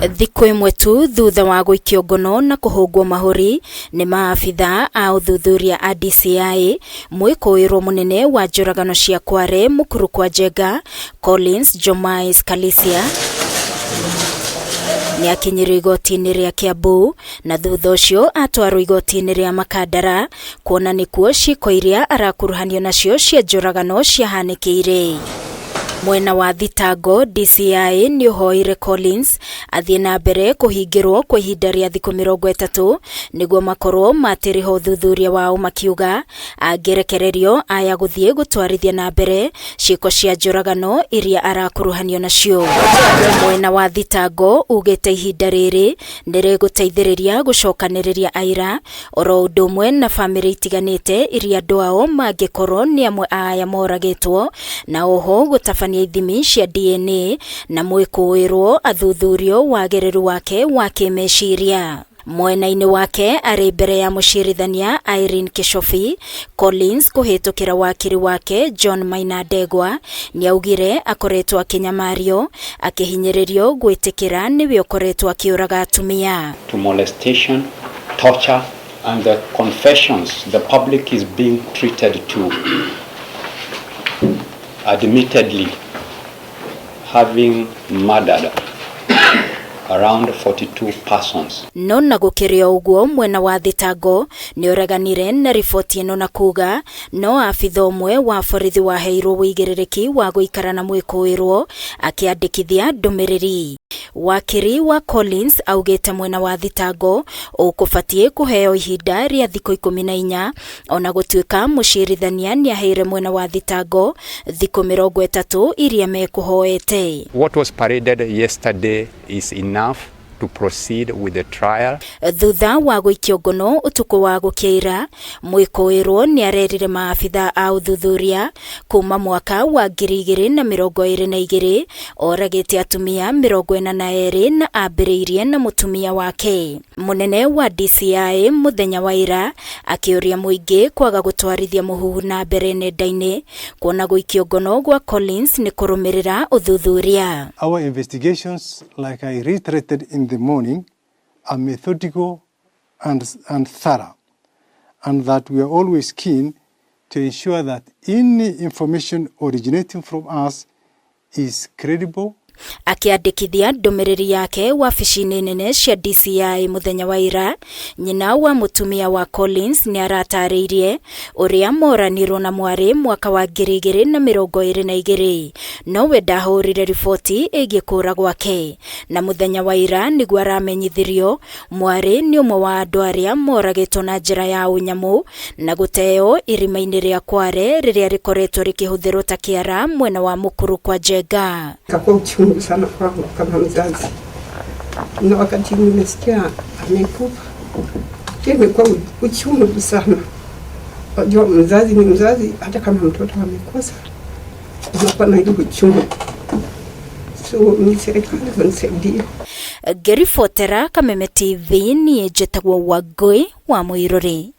Thikũ imwe tu thutha wa gũikio ngono na kũhũngwo mahũri nĩ maabitha a ũthuthuria a DCI, mwĩkũĩrwo mũnene wa njũragano cia Kware mũkuru kwa Njenga Collins Jomais Kalisia nĩ akinyĩrio igoti-inĩ rĩa Kiambu, na thutha ũcio atwarwo igoti-inĩ rĩa Makandara kuona nĩkuo ciĩko iria arakuruhanio nacio cia njũragano ciahanĩkĩire. Mwena wa thitango DCI nĩ ũhoire Collins athiĩ na mbere kũhingĩrwo kwa ihinda rĩa thikũ 30 nĩguo makorwo matĩrĩho ũthuthuria wao, makiuga angĩrekererio aya gũthiĩ gũtwarithia na mbere ciĩko cia njũragano iria arakuruhanio nacio. Mwena wa thitango ugĩte ihinda rĩrĩ nĩrĩgũteithĩrĩria gũcokanĩrĩria aira oro ũndũ ũmwe na bamĩrĩ itiganĩte iria andũ ao mangĩkorwo nĩ amwe a aya moragĩtwo, na oho gũtabania ithimi cia DNA na mwĩkũĩrwo athuthurio wagĩrĩru wake wa kĩmeciria. Mwena-inĩ wake arĩ mbere ya mũcirithania Irene Kishofi, Collins kũhĩtũkĩra wakiri wake John Maina Ndegwa nĩaugire akoretwo akĩnyamario akĩhinyĩrĩrio gwĩtĩkĩra nĩwe ũkoretwo akĩũraga atumia. To molestation, torture and the confessions the public is being treated to, admittedly having murdered around 42 persons. No na gũkĩrĩ ũguo mwena wa thitango nĩ ũreganire na riboti ĩno na kuga no abitha ũmwe wa borithi waheirwo wĩigĩrĩrĩki wa gũikara na mwĩkũĩrwo akĩandĩkithia ndũmĩrĩri. Wakiri wa Collins augĩte mwena wa thitango ũkũbatiĩ kũheo ihinda rĩa thikũ 14 ona gũtuĩka mũcirithania nĩaheire mwena wa thitango thikũ 30 iria mekũhoete. What was paraded yesterday is enough to proceed with the trial. Thutha wa gũikio ngono ũtukũ wa gũkĩira, mwĩkũĩrwo nĩarerire maabitha a ũthuthuria kuma mwaka wa 2022 oragĩte atumia 42 na ambĩrĩirie na mũtumia wake. Mũnene wa DCI mũthenya wa ira akĩũria mũingĩ kwaga gũtwarithia mũhuhu na mbere nenda-inĩ kuona gũikio ngono gwa Collins nĩ kũrũmĩrĩra ũthuthuria. Our investigations, like I reiterated in the morning, are methodical and thorough, and that we are always keen to ensure that any information originating from us is credible. Akiandĩkithia ndũmĩrĩri yake wabici-inĩ nene cia DCI mũthenya wa ira, nyina wa mũtumia wa Collins nĩ aratarĩirie ũrĩa moranirwo na mwarĩ mwaka wa 2022, nowe ndahũrire riboti ĩgiĩ kũra gwake, na mũthenya wa ira nĩguo aramenyithirio mwarĩ nĩ ũmwe wa andũ arĩa moragĩtwo na njĩra ya ũnyamũ na gũteo irima-inĩ rĩa Kware rĩrĩa rĩkoretwo rĩkĩhũthĩrwo ta kĩara mwena wa mũkuru kwa Njenga. Sana kwangu kama mzazi, na wakati nimesikia amekufa imekuwa uchungu sana. Unajua mzazi ni mzazi, hata kama mtoto amekosa unakuwa na ile uchungu. So ni serikali wanisaidie. Geri Fotera, Kameme TV, ni Jetagwo Wagoi wa Muiruri.